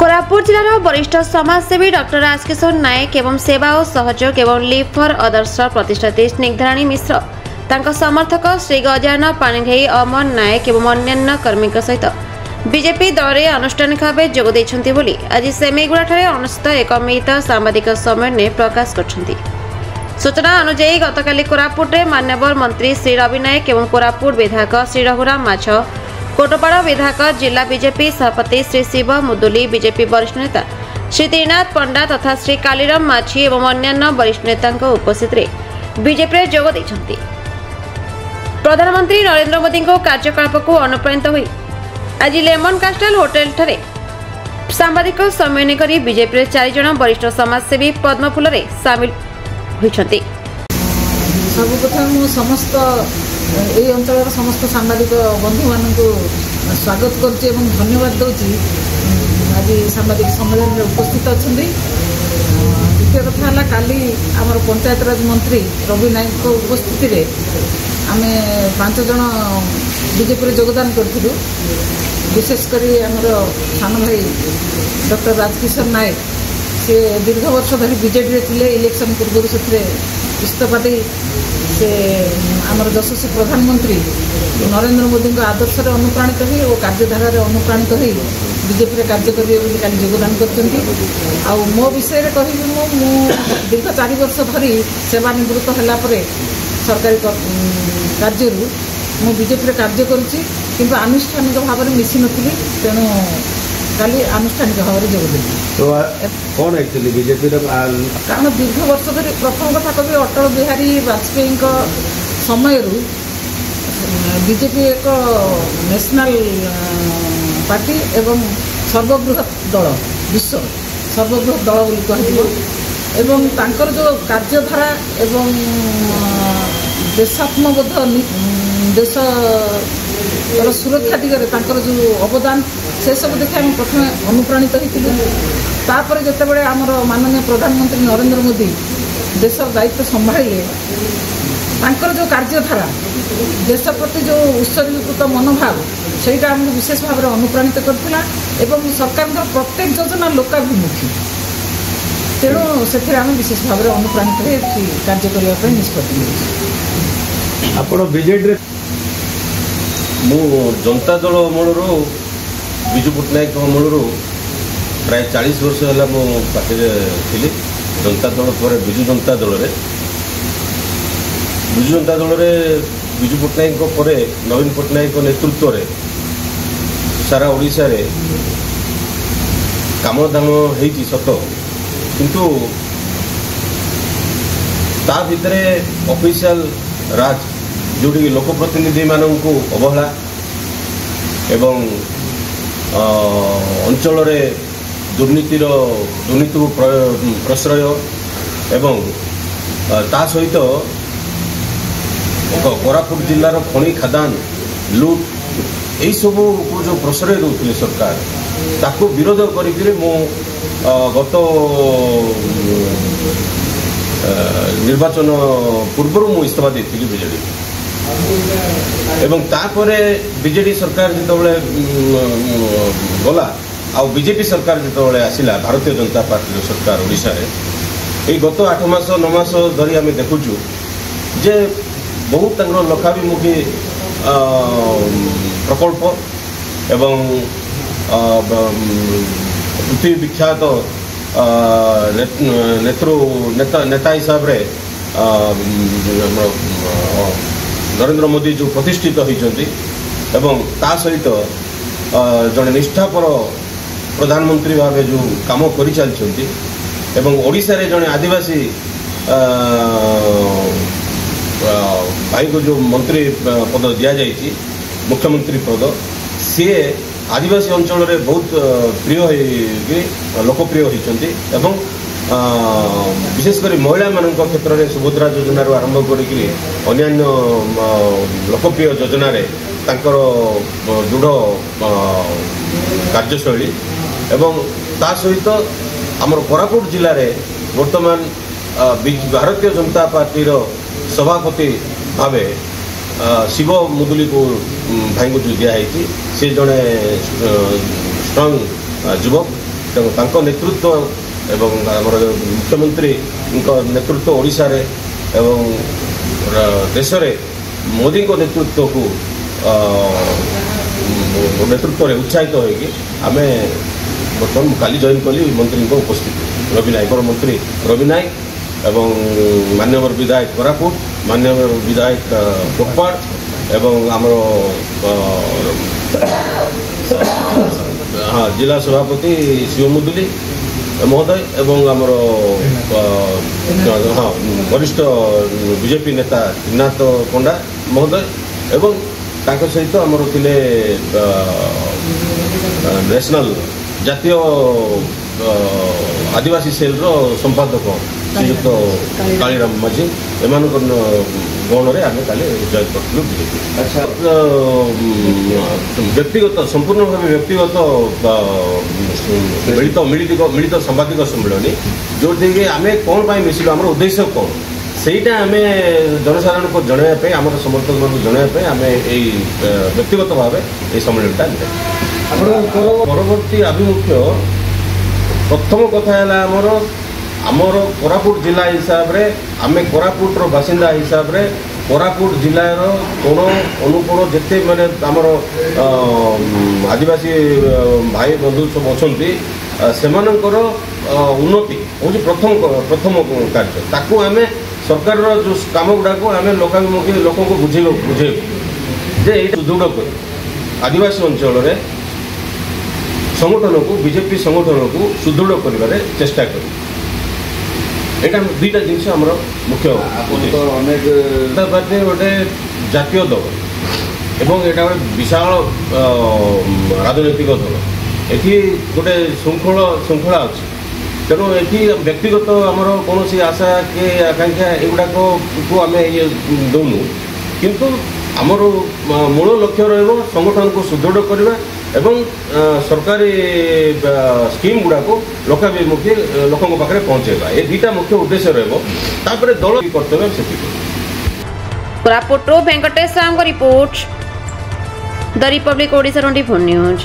कोरापुट जिलार वरिष्ठ समाजसेवी डॉक्टर राजकिशोर नायक एवं सेवा और सहयोग एवं लिव फॉर अदर्स प्रतिष्ठात्री स्निग्धाराणी मिश्र तांका समर्थक श्री गजानन पाणिग्राही अमन नायक एवं अन्य कर्मी सहित बीजेपी दल में आनुष्ठानिक भाव जोग आज सेमेगुड़ा अनुष्ठित एक मिलित सांबादिक सम्मेलन प्रकाश कर सूचना अनुसार गतकाली कोरापुट में मान्यवर मंत्री श्री रवि नायक एवं कोरापुट विधायक श्री रघुराम माछ कोटपाड़ विधायक जिला बीजेपी सभापति श्री शिव मुदुली बीजेपी वरिष्ठ नेता श्री त्रिनाथ पंडा तथा श्री कालीराम माछी एवं अन्य वरिष्ठ नेता उपस्थित बीजेपी जोग देइछन्ति। प्रधानमंत्री नरेंद्र मोदी कार्यकलाप को अनुप्राणित हुई आज लेमन कास्टल होटेल ठारे सांबादिक सम्मेलन कर बीजेपी 4 जन वरिष्ठ समाजसेवी पद्मफूल रे सामिल होइछन्ति। सर्वप्रथम समस्त এই অঞ্চলের সমস্ত সাংবাদিক বন্ধু মানুষ স্বাগত করছি এবং ধন্যবাদ দৌছি আজ সাংবাদিক সম্মেলনের উপস্থিত অনেক। দ্বিতীয় কথা হল কালি আমার পঞ্চায়েতরাজ মন্ত্রী রবি নায়ক উপস্থিতি আমি 5 জন বিজেপি যোগদান করলু। বিশেষ করে আমার সান ভাই ডক্টর রাজকিশোর নায়ক সে দীর্ঘ বর্ষ ধরে বিজেপি ଥିଲେ ইলেকশন পূর্বରୁ ସେଥିରେ इस्तफा दे से आमर यशस्वी प्रधानमंत्री नरेंद्र मोदी आदर्श अनुप्राणित हुई और कार्यधारा अनुप्राणित हुई बीजेपी कार्य करेंगे योगदान कर मो विषय कह दीर्घ 4 वर्ष धरी सेवानिवृत्त होगापर सरकारी कार्य मु बीजेपी कार्य करुँची किंतु आनुष्ठानिक भाव में मिसी नी तेणु काली आनुष्ठानिक भाव में जोगदेली। तो कौन एक्चुअली बीजेपी कारण दीर्घ वर्ष धरी प्रथम कथा कवि अटल बिहारी वाजपेयी समय बीजेपी एक नेशनल पार्टी एवं सर्वबृहत दल विश्व सर्वबृहत दल बोली कह एवं तांकर जो कार्यधारा एवं देशात्मबोध देश सुरक्षा दिगरे तांकर जो अवदान से सब देखि आम प्रथम अनुप्राणित होता जितेबाला आमर माननीय प्रधानमंत्री नरेंद्र मोदी देशर दायित्व संभाले तांकर जो कार्यधारा देश प्रति जो उत्सर्गीकृत मनोभाव सेटा आमको विशेष भाव में अनुप्राणित करथिला एवं सरकार प्रत्येक योजना लोकाभिमुखी तेणु से विशेष भाव में अनुप्राणित हो कार्य करने निष्पत्ति आपण बीजेडी मु जनता दल अमलर विजु पट्टनायक अमलर प्राय 40 वर्ष है मो पार्टी थी। जनता दल पर विजु जनता दल विजु पट्टनायक पर नवीन पट्टनायक नेतृत्व रे सारा ओडिशा रे काम दाम होती सत किंतु ता भितर ऑफिशियल राज जोटी लोकप्रतिनिधि मानू अवहेला एवं अंचल दुर्नीति प्रश्रय एवं ता सहित कोरापुट जिलार खनि खादान लुट यही सब को जो प्रश्रय दूसरे सरकार ताको विरोध करी मो गत निर्वाचन पूर्व मु इस्तीफा देती बीजेडी एवं तापरे बीजेडी सरकार जो गला आ बीजेपी सरकार जो आसला भारतीय जनता पार्टी सरकार ओडिशा रे ये गत 8 मास 9 मास धरी आम देखुचु जे बहुत लक्षाभिमुखी प्रकल्प एवं पृथ्वी विख्यात नेता हिसाब रे नरेंद्र मोदी जो प्रतिष्ठित होती एवं ता सहित जड़े निष्ठापर प्रधानमंत्री भाव जो काम कर चलती एवं ओडिशा रे जड़े आदिवासी भाई को जो मंत्री पद दि जाइए मुख्यमंत्री पद सी आदिवासी अंचल रे बहुत प्रिय लोकप्रिय होती एवं विशेषकर महिला मान क्षेत्र में सुभद्रा योजना आरंभ कर लोकप्रिय योजना दृढ़ कार्यशैली एवं ता सहित आमर कोरापुट जिले में वर्तमान भारतीय जनता पार्टी सभापति भाव शिव मुदुली को भाई को जो दिखाई सी जड़े स्ट्रंग युवक ତେଣୁ ତାଙ୍କ ନେତୃତ୍ୱ ଏବଂ ଆମର ମୁଖ୍ୟମନ୍ତ୍ରୀଙ୍କ ନେତୃତ୍ୱ ଓଡ଼ିଶାରେ ଏବଂ ଦେଶରେ ମୋଦିଙ୍କ ନେତୃତ୍ୱକୁ ନେତୃତ୍ୱରେ ଉତ୍ସାହିତ ହୋଇକି ଆମେ ବର୍ତ୍ତମାନ ମୁଁ କାଲି ଜଏନ୍ କଲି ମନ୍ତ୍ରୀଙ୍କ ଉପସ୍ଥିତି ରବି ନାୟକର ମନ୍ତ୍ରୀ ରବି ନାୟକ ଏବଂ ମାନ୍ୟବର ବିଧାୟକ କୋରାପୁଟ ମାନ୍ୟବର ବିଧାୟକ କୋଟପାଡ଼ ଏବଂ ଆମର जिला सभापति शिव मुदुली महोदय एवं आमर वरिष्ठ बीजेपी नेता त्रिनाथ पंडा महोदय एवं तांको सहित आमर थिले नेशनल जातीय आदिवासी सेल रो संपादक श्रीयुक्त कालीराम माझी एमान गणरे आम काली जॉइन करूँ बीजेपी। अच्छा व्यक्तिगत संपूर्ण भाव व्यक्तिगत मिलित सांबादिक सम्मेलन जो आम कौन मिसिल आम उद्देश्य कौन सेटा आम जनसाधारण को जनवाई आम समर्थक मान जनवाई आम व्यक्तिगत भाव ये सम्मेलनटा परवर्ती आभिमुख्य प्रथम कथा आमर आमर कोरापुट जिला हिसाब रे आमे कोरापुट रो बासिंदा हिसाब रे कोरापुट जिलार कोण अनुकोण जिते माने आमर आदिवासी भाई बंधु सब अच्छी सेमानकर उन्नति हूँ प्रथम कार्य ताकू आमे सरकार जो काम गुड़ा को आमे लोक को बुझे जे सुदृढ़ कर आदिवासी अंचल रे संगठन को बीजेपी संगठन को सुदृढ़ कर चेष्टा कर एटा दुईटा जिनस आमर मुख्य गोटे जातीय दल एवं एटा गोटे विशाल राजनैतिक दल एटी गोटे श्रृंखला अच्छी तेणु ये व्यक्तिगत आमर कौन आशा के आकांक्षा एगुड़ाक को आम ये दौनु किंतु आमर मूल लक्ष्य संगठन को सुदृढ़ करवा एवं सरकारी स्कीम गुड़ा को लोकाभिमुखी लोकों पाखे पहुँचेगा ये दुईटा मुख्य उद्देश्य रहा दल कर्तव्य से Koraput Venkatesh Ram report the Republic Odisha 24 news.